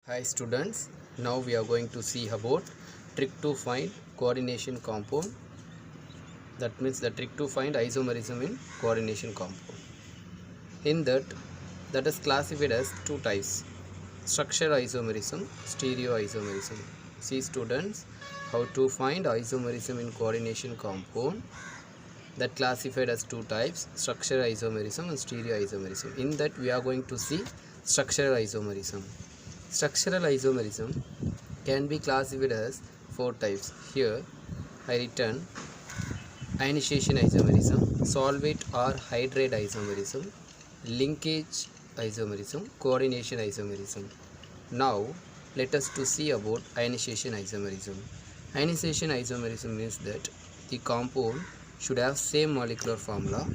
Hi students, now we are going to see about trick to find coordination compound. That means the trick to find isomerism in coordination compound. In that is classified as two types: structure isomerism, stereo isomerism. See students, how to find isomerism in coordination compound. That classified as two types: structure isomerism and stereo isomerism. In that we are going to see structural isomerism. Structural isomerism can be classified as four types. Here I written ionization isomerism, solvate or hydrate isomerism, linkage isomerism, coordination isomerism. Now let us to see about ionization isomerism. Ionization isomerism means that the compound should have same molecular formula.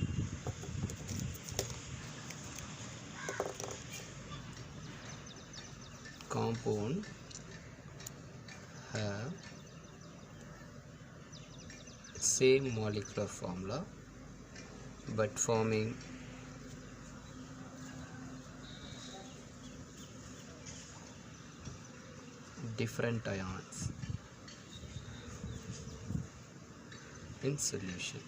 Compound have same molecular formula but forming different ions in solution.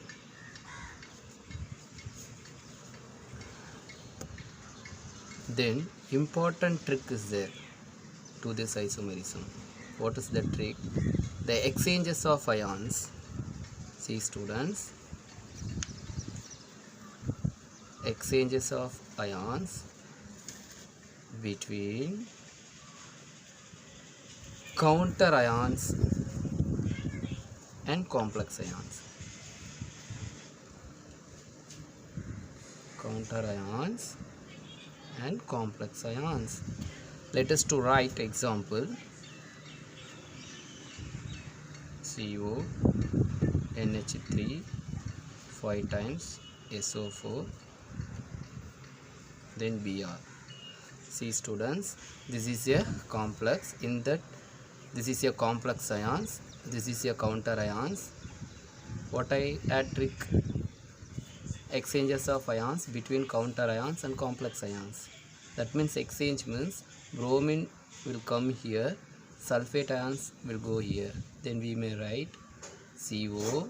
Then important trick is there to this isomerism. What is the trick? The exchanges of ions. See students, exchanges of ions between counter ions and complex ions. Counter ions and complex ions. Let us to write example. CO NH3 5 times SO4, then Br. See students, this is a complex. In that, this is a complex ions, this is a counter ions. What I add trick? Exchanges of ions between counter ions and complex ions. That means exchange means bromine will come here, sulfate ions will go here. Then we may write CO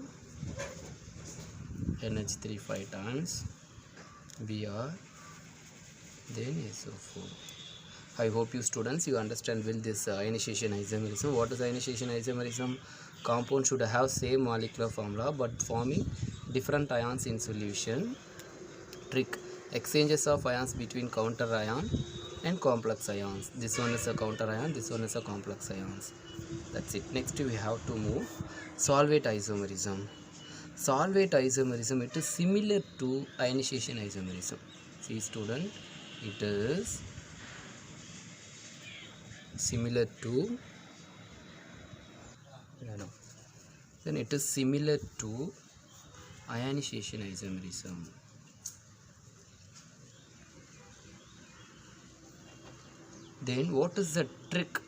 NH3 5 times Br, then SO4. I hope you students you understand well this ionization isomerism. What is ionization isomerism? Compound should have same molecular formula but forming different ions in solution. Trick: exchanges of ions between counter ion and complex ions. This one is a counter ion, this one is a complex ions. That's it. Next we have to move solvate isomerism. Solvate isomerism, it is similar to ionization isomerism. See student, it is similar to then it is similar to ionization isomerism. Then what is the trick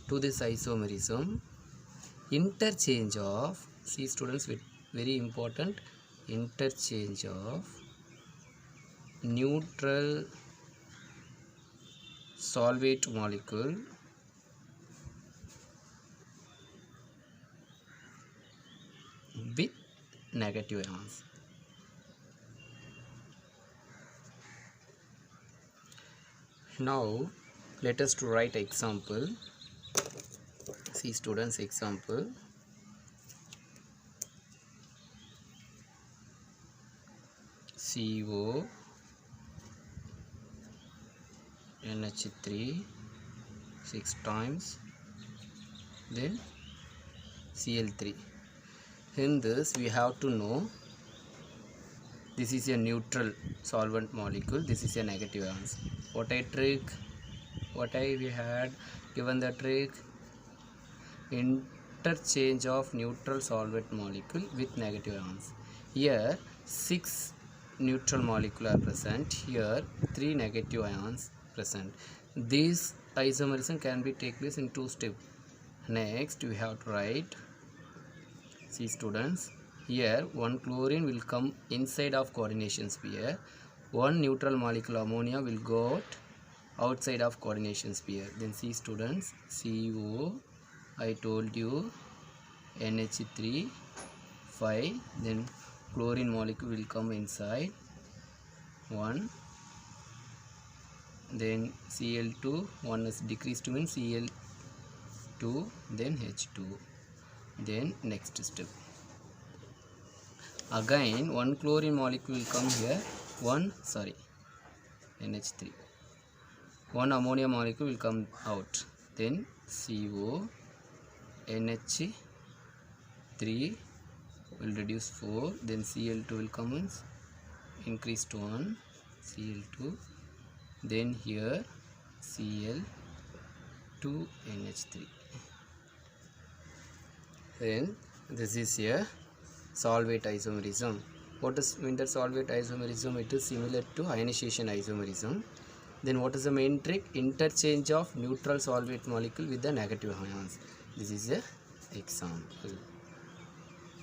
to this isomerism? Interchange of, see students, very important, interchange of neutral solvate molecule with negative ions. Now let us to write example. See students, example. CO NH3 6 times, then Cl3. In this we have to know this is a neutral solvent molecule, this is a negative ions. What I trick? What we had given the trick? Interchange of neutral solvent molecule with negative ions. Here 6 neutral molecule are present, here 3 negative ions present. This isomerism can be take place in 2 steps. Next we have to write, see students, here one chlorine will come inside of coordination sphere, one neutral molecule ammonia will go outside of coordination sphere. Then see students, CO, I told you, NH3 5, then chlorine molecule will come inside 1, then Cl2, 1 is decreased to mean Cl2, then H2. Then next step, again one chlorine molecule will come here, NH3, one ammonia molecule will come out, then CO, NH3 will reduce 4, then Cl2 will come in, increase to 1, Cl2, then here Cl2 NH3. Then this is a solvate isomerism. What is intersolvate isomerism? It is similar to ionization isomerism. Then what is the main trick? Interchange of neutral solvate molecule with the negative ions. This is a example.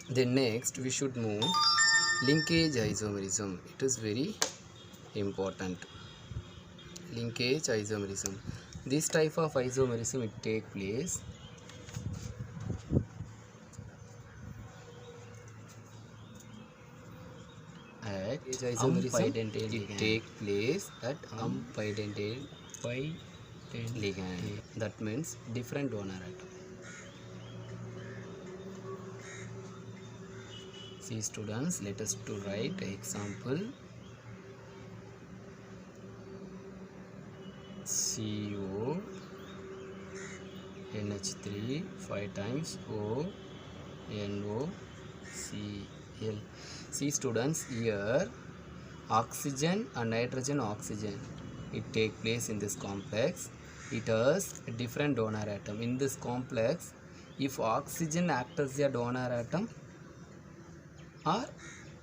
Then next we should move linkage isomerism. It is very important. Linkage isomerism. This type of isomerism it take place at unpidentate. It take place at unpidentate ligand. That means different donor atom. See students, let us to write example. CO NH3 5 times O NO Cl. See students, here oxygen and nitrogen oxygen it take place in this complex. It has a different donor atom. In this complex, if oxygen acts as a donor atom or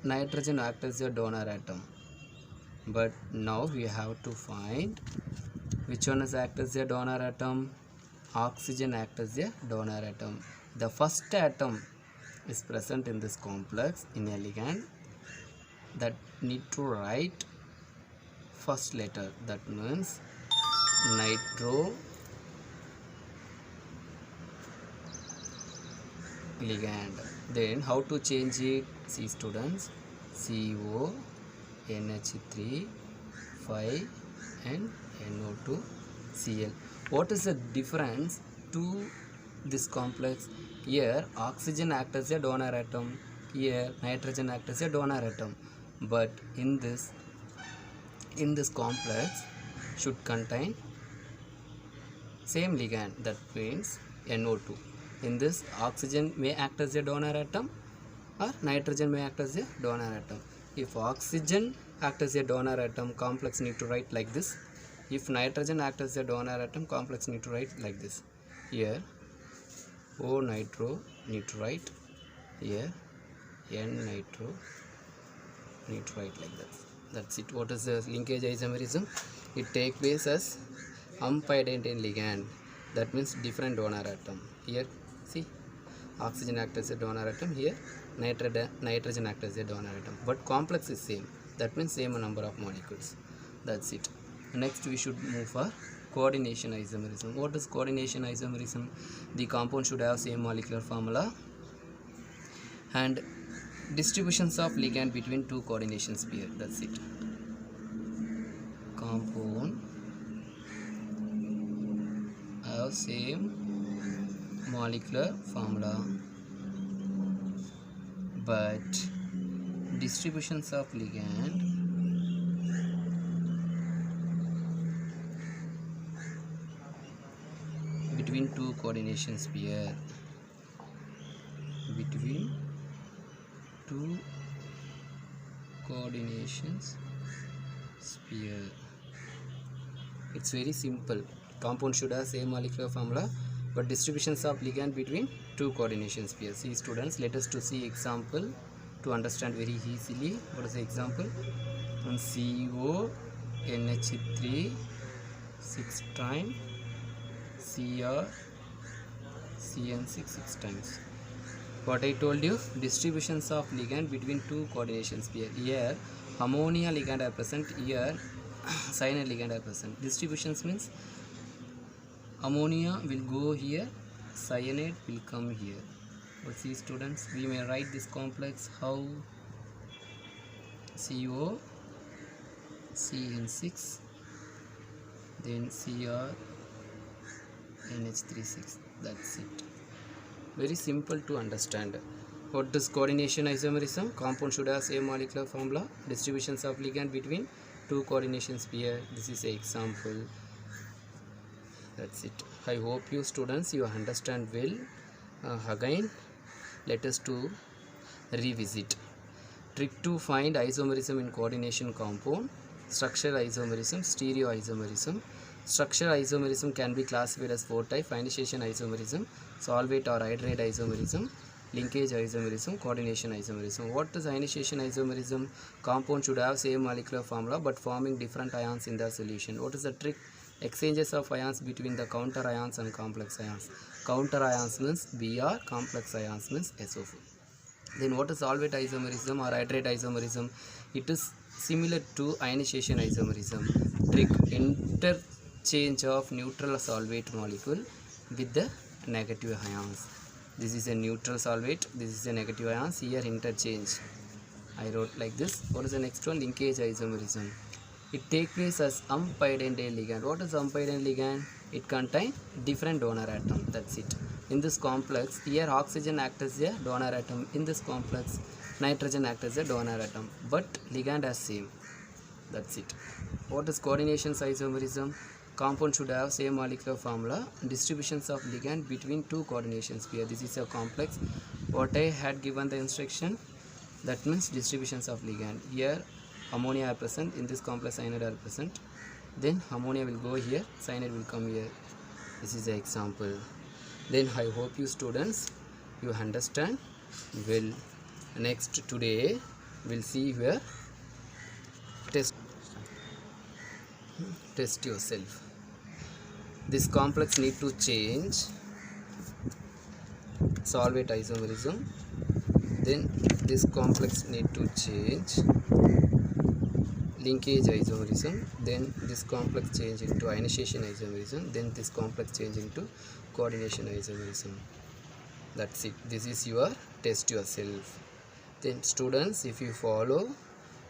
nitrogen acts as a donor atom, but now we have to find which one is act as a donor atom. Oxygen acts as a donor atom. The first atom is present in this complex in a ligand, that need to write first letter, that means nitro ligand. Then how to change it? See students, CO NH3 5 and NO2 Cl. What is the difference to this complex? Here oxygen acts as a donor atom, here nitrogen acts as a donor atom, but in this complex should contain same ligand, that means NO2. In this, oxygen may act as a donor atom or nitrogen may act as a donor atom. If oxygen acts as a donor atom, complex need to write like this. If nitrogen acts as a donor atom, complex need to write like this. Here O nitro need to write, here N nitro need to write like that. That's it. What is the linkage isomerism? It takes place as unpidentate ligand, that means different donor atom. Here see, oxygen acts as a donor atom, here nitrogen acts as a donor atom, but complex is same, that means same number of molecules. That's it. Next we should move for coordination isomerism. What is coordination isomerism? The compound should have same molecular formula and distributions of ligand between two coordination sphere. That's it. Compound have same molecular formula, but distributions of ligand between two coordination sphere, between two coordinations sphere. It's very simple. Compound should have same molecular formula, but distributions of ligand between two coordination spheres. See students, let us to see example to understand very easily. What is the example? On CO NH3 6 times, Cr CN6 6 times. What I told you, distributions of ligand between two coordination sphere. Here ammonia ligand are present, here cyanide ligand are present. Distributions means ammonia will go here, cyanide will come here. But see students, we may write this complex how CO CN6, then Cr NH36. That's it. Very simple to understand. What is coordination isomerism? Compound should have same molecular formula. Distributions of ligand between two coordination pair. This is an example. That's it. I hope you students you understand well. Again, let us to revisit. Trick to find isomerism in coordination compound. Structural isomerism, stereo isomerism. Structural isomerism can be classified as four types: ionization isomerism, solvate or hydrate isomerism, linkage isomerism, coordination isomerism. What is ionization isomerism? Compound should have same molecular formula but forming different ions in the solution. What is the trick? Exchanges of ions between the counter ions and complex ions. Counter ions means Br, complex ions means SO4. Then what is solvate isomerism or hydrate isomerism? It is similar to ionization isomerism. Trick: interchange of neutral solvate molecule with the negative ions. This is a neutral solvate, this is a negative ions. Here interchange. I wrote like this. What is the next one? Linkage isomerism. It takes place as unpyridine ligand. What is unpyridine ligand? It contains different donor atom. That's it. In this complex, here oxygen acts as a donor atom. In this complex, nitrogen acts as a donor atom. But ligand is same. That's it. What is coordination isomerism? Compound should have same molecular formula. Distributions of ligand between two coordination pairs. This is a complex. What I had given the instruction, that means distributions of ligand. Here ammonia are present, in this complex cyanide are present. Then ammonia will go here, cyanide will come here. This is the example. Then I hope you students you understand well. Next today we'll see here test yourself. This complex need to change solvate isomerism. Then this complex need to change linkage isomerism. Then this complex change into ionization isomerism. Then this complex change into coordination isomerism. That's it. This is your test yourself. Then students, if you follow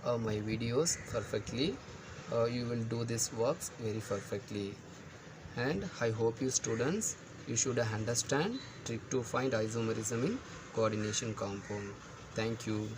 my videos perfectly, you will do this works very perfectly. And I hope you students you should understand trick to find isomerism in coordination compound. Thank you.